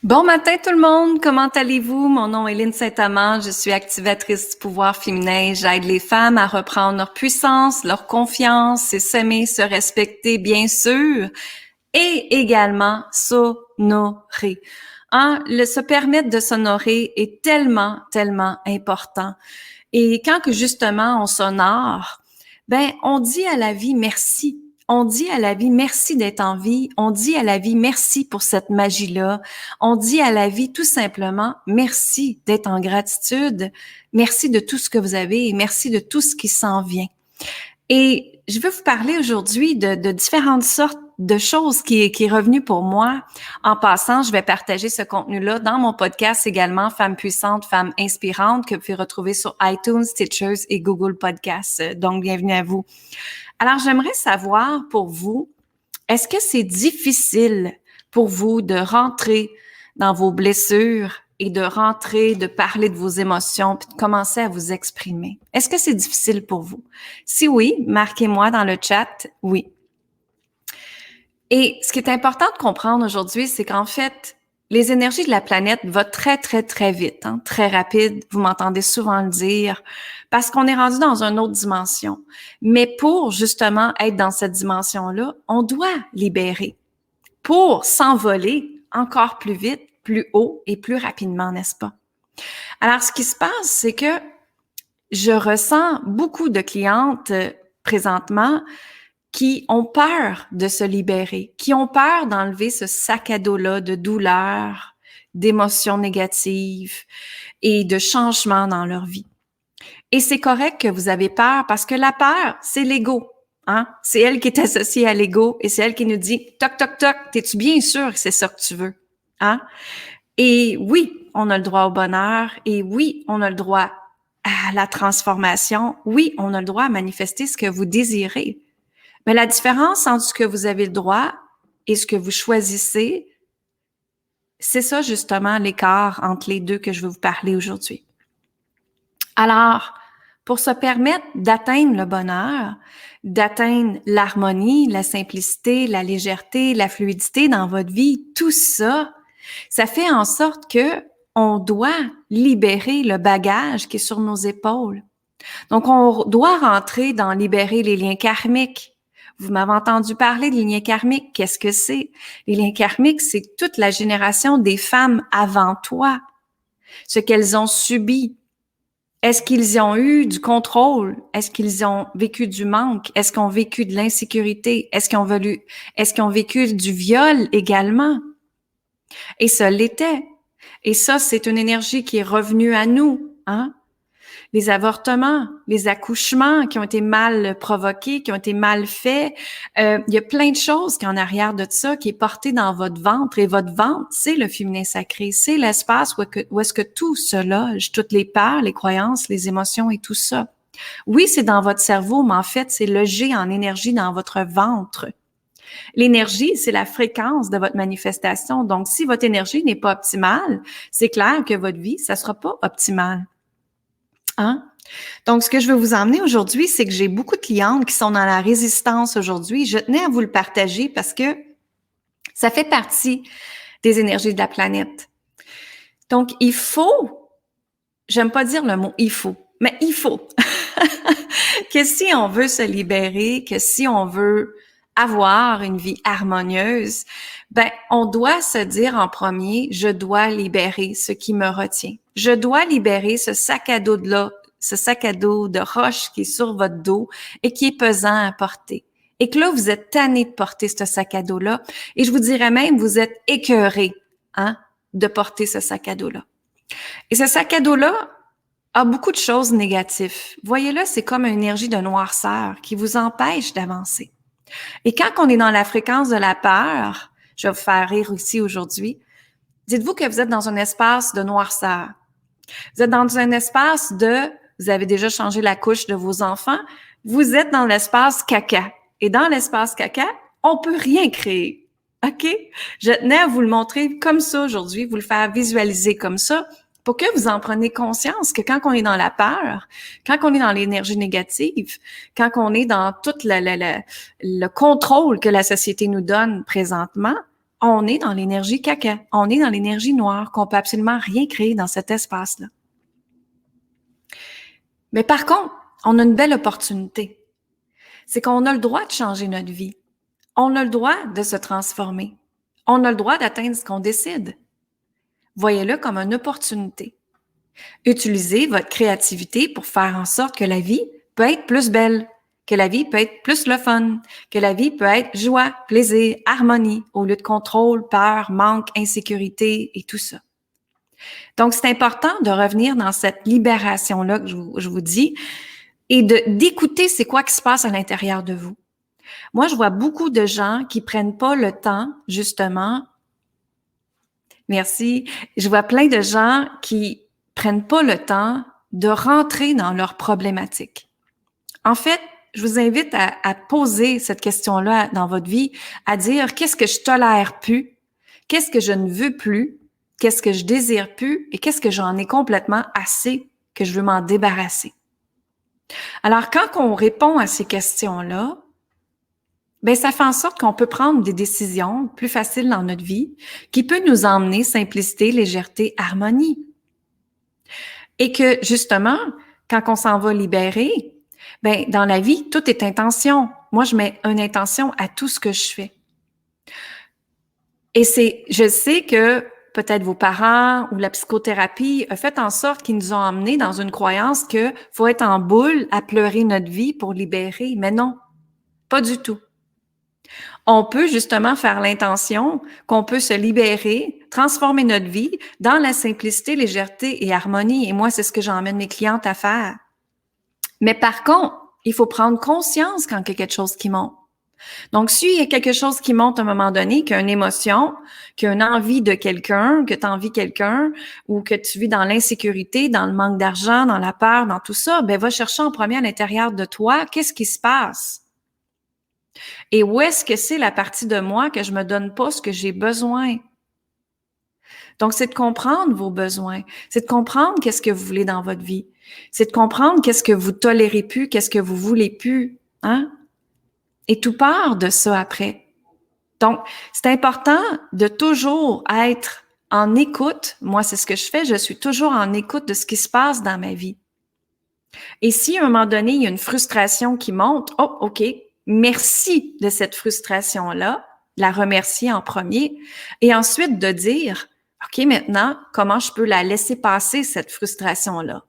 Bon matin tout le monde, comment allez-vous? Mon nom est Lynne Saint-Amand, je suis activatrice du pouvoir féminin. J'aide les femmes à reprendre leur puissance, leur confiance, s'aimer, se respecter bien sûr, et également s'honorer. Se permettre de s'honorer est tellement, tellement important. Et quand que justement on s'honore, on dit à la vie merci. On dit à la vie merci d'être en vie. On dit à la vie merci pour cette magie-là. On dit à la vie tout simplement merci d'être en gratitude. Merci de tout ce que vous avez et merci de tout ce qui s'en vient. Et je veux vous parler aujourd'hui de différentes sortes de choses qui est revenu pour moi. En passant, je vais partager ce contenu-là dans mon podcast également, Femmes puissantes, Femmes inspirantes, que vous pouvez retrouver sur iTunes, Stitchers et Google Podcasts. Donc, bienvenue à vous. Alors, j'aimerais savoir pour vous, est-ce que c'est difficile pour vous de rentrer dans vos blessures et de parler de vos émotions, puis de commencer à vous exprimer? Est-ce que c'est difficile pour vous? Si oui, marquez-moi dans le chat « oui ». Et ce qui est important de comprendre aujourd'hui, c'est qu'en fait, les énergies de la planète vont très, très, très vite, très rapide. Vous m'entendez souvent le dire, parce qu'on est rendu dans une autre dimension. Mais pour justement être dans cette dimension-là, on doit libérer pour s'envoler encore plus vite, plus haut et plus rapidement, n'est-ce pas? Alors, ce qui se passe, c'est que je ressens beaucoup de clientes présentement qui ont peur de se libérer, qui ont peur d'enlever ce sac à dos-là de douleur, d'émotions négatives et de changements dans leur vie. Et c'est correct que vous avez peur parce que la peur, c'est l'ego. C'est elle qui est associée à l'ego et c'est elle qui nous dit « Toc, toc, toc, t'es-tu bien sûr que c'est ça que tu veux? » Et oui, on a le droit au bonheur et oui, on a le droit à la transformation. Oui, on a le droit à manifester ce que vous désirez. Mais la différence entre ce que vous avez le droit et ce que vous choisissez, c'est ça justement l'écart entre les deux que je veux vous parler aujourd'hui. Alors, pour se permettre d'atteindre le bonheur, d'atteindre l'harmonie, la simplicité, la légèreté, la fluidité dans votre vie, tout ça, ça fait en sorte que on doit libérer le bagage qui est sur nos épaules. Donc, on doit rentrer dans libérer les liens karmiques. Vous m'avez entendu parler des liens karmiques. Qu'est-ce que c'est? Les liens karmiques, c'est toute la génération des femmes avant toi. Ce qu'elles ont subi. Est-ce qu'ils ont eu du contrôle? Est-ce qu'ils ont vécu du manque? Est-ce qu'ils ont vécu de l'insécurité? Est-ce qu'ils ont vécu du viol également? Et ça l'était. Et ça, c'est une énergie qui est revenue à nous, Les avortements, les accouchements qui ont été mal provoqués, qui ont été mal faits. Il y a plein de choses qui en arrière de ça, qui est porté dans votre ventre. Et votre ventre, c'est le féminin sacré. C'est l'espace où est-ce que tout se loge, toutes les peurs, les croyances, les émotions et tout ça. Oui, c'est dans votre cerveau, mais en fait, c'est logé en énergie dans votre ventre. L'énergie, c'est la fréquence de votre manifestation. Donc, si votre énergie n'est pas optimale, c'est clair que votre vie, ça sera pas optimal. Donc, ce que je veux vous emmener aujourd'hui, c'est que j'ai beaucoup de clientes qui sont dans la résistance aujourd'hui. Je tenais à vous le partager parce que ça fait partie des énergies de la planète. Donc, il faut, j'aime pas dire le mot « il faut », mais il faut que si on veut se libérer, que si on veut avoir une vie harmonieuse, on doit se dire en premier, je dois libérer ce qui me retient. Je dois libérer ce sac à dos-là, ce sac à dos de roche qui est sur votre dos et qui est pesant à porter. Et que là, vous êtes tanné de porter ce sac à dos-là. Et je vous dirais même, vous êtes écœuré, de porter ce sac à dos-là. Et ce sac à dos-là a beaucoup de choses négatives. Voyez-le, c'est comme une énergie de noirceur qui vous empêche d'avancer. Et quand on est dans la fréquence de la peur, je vais vous faire rire ici aujourd'hui, dites-vous que vous êtes dans un espace de noirceur. Vous êtes dans un espace vous avez déjà changé la couche de vos enfants, vous êtes dans l'espace caca. Et dans l'espace caca, on peut rien créer. OK? Je tenais à vous le montrer comme ça aujourd'hui, vous le faire visualiser comme ça, pour que vous en preniez conscience que quand on est dans la peur, quand on est dans l'énergie négative, quand on est dans tout le contrôle que la société nous donne présentement, On est dans l'énergie caca. On est dans l'énergie noire, qu'on peut absolument rien créer dans cet espace-là. Mais par contre, on a une belle opportunité. C'est qu'on a le droit de changer notre vie. On a le droit de se transformer. On a le droit d'atteindre ce qu'on décide. Voyez-le comme une opportunité. Utilisez votre créativité pour faire en sorte que la vie peut être plus belle, que la vie peut être plus le fun, que la vie peut être joie, plaisir, harmonie, au lieu de contrôle, peur, manque, insécurité et tout ça. Donc, c'est important de revenir dans cette libération-là que je vous dis et d'écouter c'est quoi qui se passe à l'intérieur de vous. Moi, je vois beaucoup de gens qui prennent pas le temps, justement. Merci. Je vois plein de gens qui prennent pas le temps de rentrer dans leurs problématiques. En fait, je vous invite à poser cette question-là dans votre vie, à dire qu'est-ce que je tolère plus, qu'est-ce que je ne veux plus, qu'est-ce que je désire plus et qu'est-ce que j'en ai complètement assez que je veux m'en débarrasser. Alors, quand on répond à ces questions-là, ben ça fait en sorte qu'on peut prendre des décisions plus faciles dans notre vie, qui peut nous emmener simplicité, légèreté, harmonie. Et que justement, quand on s'en va libérer, ben dans la vie, tout est intention. Moi, je mets une intention à tout ce que je fais. Et je sais que peut-être vos parents ou la psychothérapie a fait en sorte qu'ils nous ont emmenés dans une croyance que faut être en boule à pleurer notre vie pour libérer. Mais non, pas du tout. On peut justement faire l'intention qu'on peut se libérer, transformer notre vie dans la simplicité, légèreté et harmonie. Et moi, c'est ce que j'emmène mes clientes à faire. Mais par contre, il faut prendre conscience quand il y a quelque chose qui monte. Donc, s'il y a quelque chose qui monte à un moment donné, qu'il y a une émotion, qu'il y a une envie de quelqu'un, que tu as envie de quelqu'un, ou que tu vis dans l'insécurité, dans le manque d'argent, dans la peur, dans tout ça, ben va chercher en premier à l'intérieur de toi, qu'est-ce qui se passe? Et où est-ce que c'est la partie de moi que je me donne pas ce que j'ai besoin? Donc, c'est de comprendre vos besoins. C'est de comprendre qu'est-ce que vous voulez dans votre vie. C'est de comprendre qu'est-ce que vous tolérez plus, qu'est-ce que vous voulez plus, hein? Et tout part de ça après. Donc, c'est important de toujours être en écoute. Moi, c'est ce que je fais. Je suis toujours en écoute de ce qui se passe dans ma vie. Et si à un moment donné, il y a une frustration qui monte, oh, OK, merci de cette frustration-là, la remercier en premier, et ensuite de dire, OK, maintenant, comment je peux la laisser passer, cette frustration-là?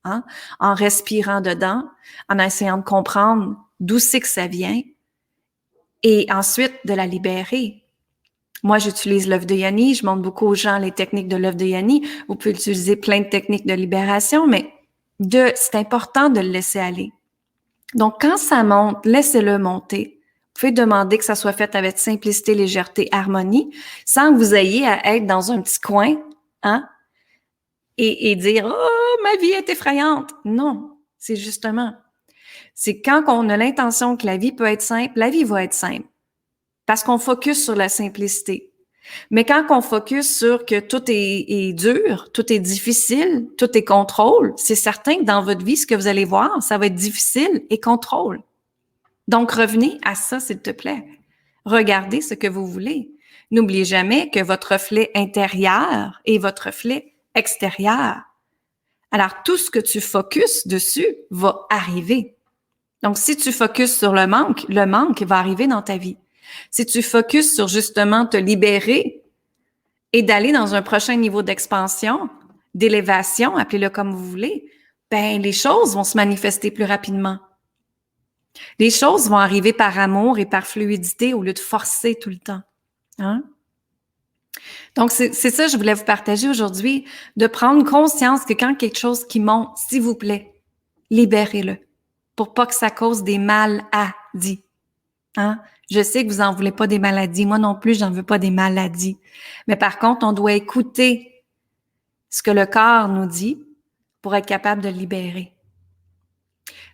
Hein? En respirant dedans, en essayant de comprendre d'où c'est que ça vient, et ensuite de la libérer. Moi, j'utilise l'œuf de Yanni, je montre beaucoup aux gens les techniques de l'œuf de Yanni. Vous pouvez utiliser plein de techniques de libération, mais c'est important de le laisser aller. Donc, quand ça monte, laissez-le monter. Vous pouvez demander que ça soit fait avec simplicité, légèreté, harmonie, sans que vous ayez à être dans un petit coin, hein, et dire « Oh, ma vie est effrayante ». Non, c'est justement, c'est quand on a l'intention que la vie peut être simple, la vie va être simple. Parce qu'on focus sur la simplicité. Mais quand on focus sur que tout est dur, tout est difficile, tout est contrôle, c'est certain que dans votre vie, ce que vous allez voir, ça va être difficile et contrôle. Donc, revenez à ça, s'il te plaît. Regardez ce que vous voulez. N'oubliez jamais que votre reflet intérieur est votre reflet extérieur. Alors, tout ce que tu focuses dessus va arriver. Donc, si tu focuses sur le manque va arriver dans ta vie. Si tu focuses sur justement te libérer et d'aller dans un prochain niveau d'expansion, d'élévation, appelez-le comme vous voulez, ben les choses vont se manifester plus rapidement. Les choses vont arriver par amour et par fluidité au lieu de forcer tout le temps. Hein? Donc, c'est ça que je voulais vous partager aujourd'hui, de prendre conscience que quand quelque chose qui monte, s'il vous plaît, libérez-le pour pas que ça cause des maladies. Hein? Je sais que vous en voulez pas des maladies. Moi non plus, j'en veux pas des maladies. Mais par contre, on doit écouter ce que le corps nous dit pour être capable de le libérer.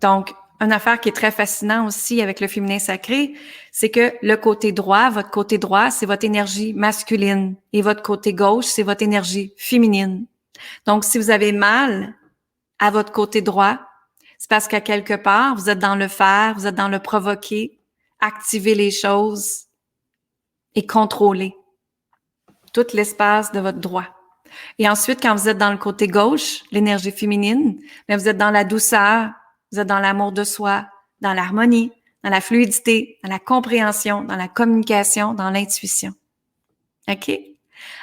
Donc, une affaire qui est très fascinante aussi avec le féminin sacré, c'est que le côté droit, votre côté droit, c'est votre énergie masculine et votre côté gauche, c'est votre énergie féminine. Donc, si vous avez mal à votre côté droit, c'est parce qu'à quelque part, vous êtes dans le faire, vous êtes dans le provoquer, activer les choses et contrôler. tout l'espace de votre droit. Et ensuite, quand vous êtes dans le côté gauche, l'énergie féminine, bien, vous êtes dans la douceur, vous êtes dans l'amour de soi, dans l'harmonie, dans la fluidité, dans la compréhension, dans la communication, dans l'intuition. OK?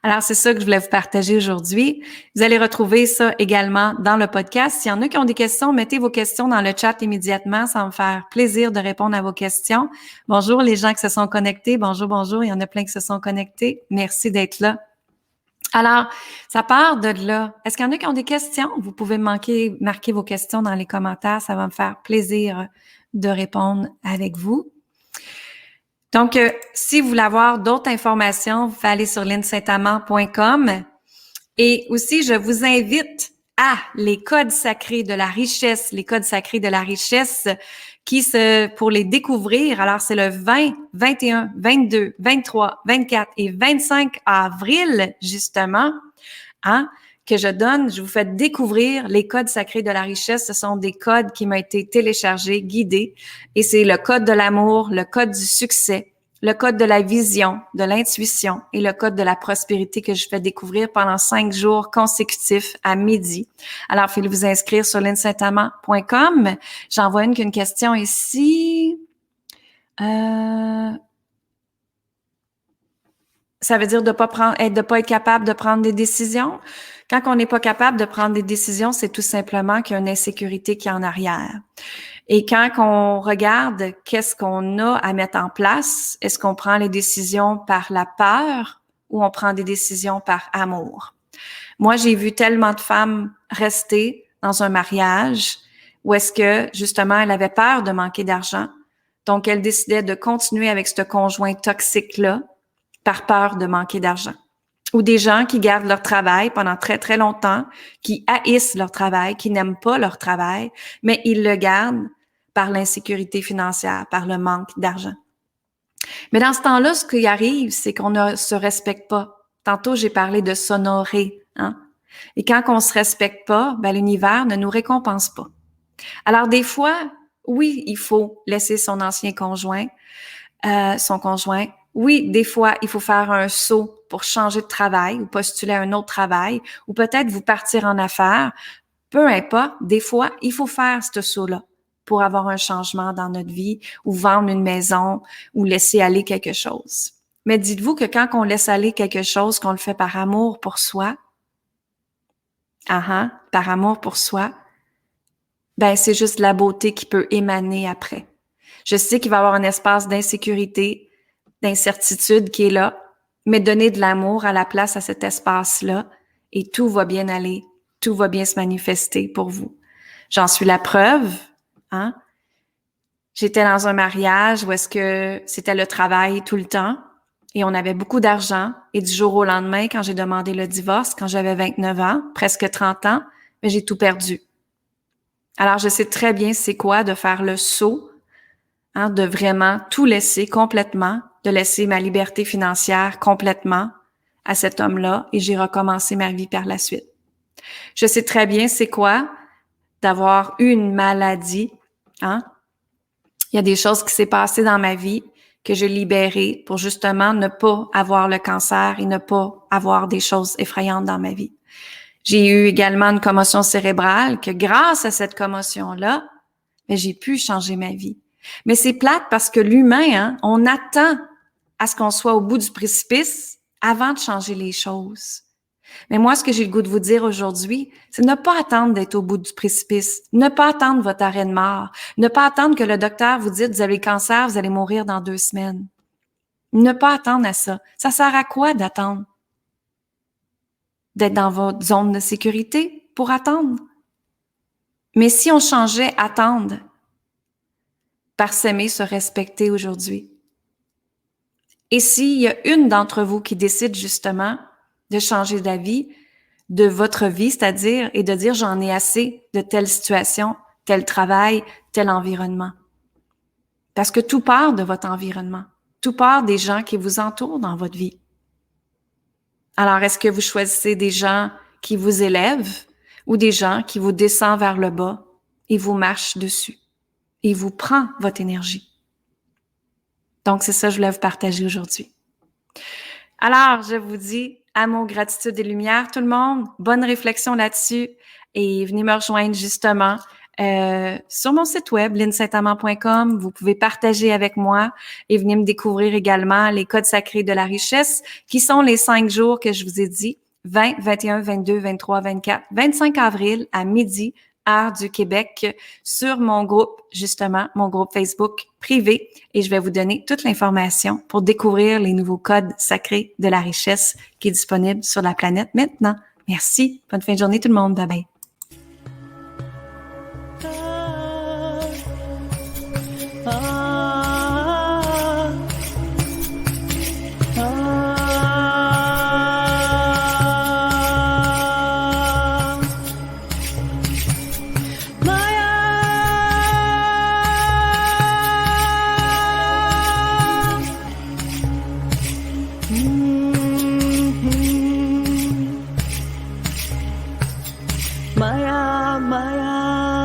Alors, c'est ça que je voulais vous partager aujourd'hui. Vous allez retrouver ça également dans le podcast. S'il y en a qui ont des questions, mettez vos questions dans le chat immédiatement. Ça va me faire plaisir de répondre à vos questions. Bonjour les gens qui se sont connectés. Bonjour, bonjour. Il y en a plein qui se sont connectés. Merci d'être là. Alors, ça part de là. Est-ce qu'il y en a qui ont des questions? Vous pouvez marquer vos questions dans les commentaires. Ça va me faire plaisir de répondre avec vous. Donc, si vous voulez avoir d'autres informations, vous pouvez aller sur linsaintamant.com. Et aussi, je vous invite à les codes sacrés de la richesse, pour les découvrir. Alors, c'est le 20, 21, 22, 23, 24 et 25 avril, justement, que je vous fais découvrir les codes sacrés de la richesse. Ce sont des codes qui m'ont été téléchargés, guidés, et c'est le code de l'amour, le code du succès, le code de la vision, de l'intuition et le code de la prospérité que je fais découvrir pendant 5 jours consécutifs à midi. Alors, il faut vous inscrire sur linsaintamant.com. J'en vois une question ici. Ça veut dire de pas être capable de prendre des décisions. Quand on n'est pas capable de prendre des décisions, c'est tout simplement qu'il y a une insécurité qui est en arrière. Et quand on regarde qu'est-ce qu'on a à mettre en place, est-ce qu'on prend les décisions par la peur ou on prend des décisions par amour? Moi, j'ai vu tellement de femmes rester dans un mariage où est-ce que, justement, elle avait peur de manquer d'argent. Donc, elle décidait de continuer avec ce conjoint toxique-là par peur de manquer d'argent. Ou des gens qui gardent leur travail pendant très, très longtemps, qui haïssent leur travail, qui n'aiment pas leur travail, mais ils le gardent par l'insécurité financière, par le manque d'argent. Mais dans ce temps-là, ce qui arrive, c'est qu'on ne se respecte pas. Tantôt, j'ai parlé de s'honorer, Et quand on se respecte pas, l'univers ne nous récompense pas. Alors, des fois, oui, il faut laisser son ancien conjoint, son conjoint. Oui, des fois, il faut faire un saut pour changer de travail ou postuler à un autre travail ou peut-être vous partir en affaires. Peu importe, des fois, il faut faire ce saut-là pour avoir un changement dans notre vie ou vendre une maison ou laisser aller quelque chose. Mais dites-vous que quand on laisse aller quelque chose, qu'on le fait par amour pour soi, par amour pour soi, c'est juste la beauté qui peut émaner après. Je sais qu'il va y avoir un espace d'insécurité, d'incertitude qui est là, mais donnez de l'amour à la place à cet espace-là et tout va bien aller, tout va bien se manifester pour vous. J'en suis la preuve, J'étais dans un mariage où est-ce que c'était le travail tout le temps et on avait beaucoup d'argent et du jour au lendemain, quand j'ai demandé le divorce, quand j'avais 29 ans, presque 30 ans, j'ai tout perdu. Alors, je sais très bien c'est quoi de faire le saut, de vraiment tout laisser complètement, de laisser ma liberté financière complètement à cet homme-là et j'ai recommencé ma vie par la suite. Je sais très bien c'est quoi d'avoir eu une maladie, Il y a des choses qui s'est passées dans ma vie que j'ai libérées pour justement ne pas avoir le cancer et ne pas avoir des choses effrayantes dans ma vie. J'ai eu également une commotion cérébrale que grâce à cette commotion-là, j'ai pu changer ma vie. Mais c'est plate parce que l'humain, on attend à ce qu'on soit au bout du précipice avant de changer les choses. Mais moi, ce que j'ai le goût de vous dire aujourd'hui, c'est ne pas attendre d'être au bout du précipice, ne pas attendre votre arrêt de mort, ne pas attendre que le docteur vous dise « vous avez le cancer, vous allez mourir dans 2 semaines ». Ne pas attendre à ça. Ça sert à quoi d'attendre? D'être dans votre zone de sécurité pour attendre. Mais si on changeait attendre par s'aimer, se respecter aujourd'hui. Et s'il y a une d'entre vous qui décide justement de changer d'avis, de votre vie, c'est-à-dire, et de dire j'en ai assez de telle situation, tel travail, tel environnement. Parce que tout part de votre environnement. Tout part des gens qui vous entourent dans votre vie. Alors, est-ce que vous choisissez des gens qui vous élèvent ou des gens qui vous descendent vers le bas et vous marchent dessus et vous prend votre énergie? Donc, c'est ça que je voulais vous partager aujourd'hui. Alors, je vous dis amour, gratitude et lumière, tout le monde. Bonne réflexion là-dessus et venez me rejoindre justement sur mon site web, linsaintamant.com. Vous pouvez partager avec moi et venir me découvrir également les codes sacrés de la richesse qui sont les 5 jours que je vous ai dit, 20, 21, 22, 23, 24, 25 avril à midi, heure du Québec, sur mon groupe, justement, mon groupe Facebook privé. Et je vais vous donner toute l'information pour découvrir les nouveaux codes sacrés de la richesse qui est disponible sur la planète maintenant. Merci. Bonne fin de journée tout le monde. Bye bye. Maya, Maya.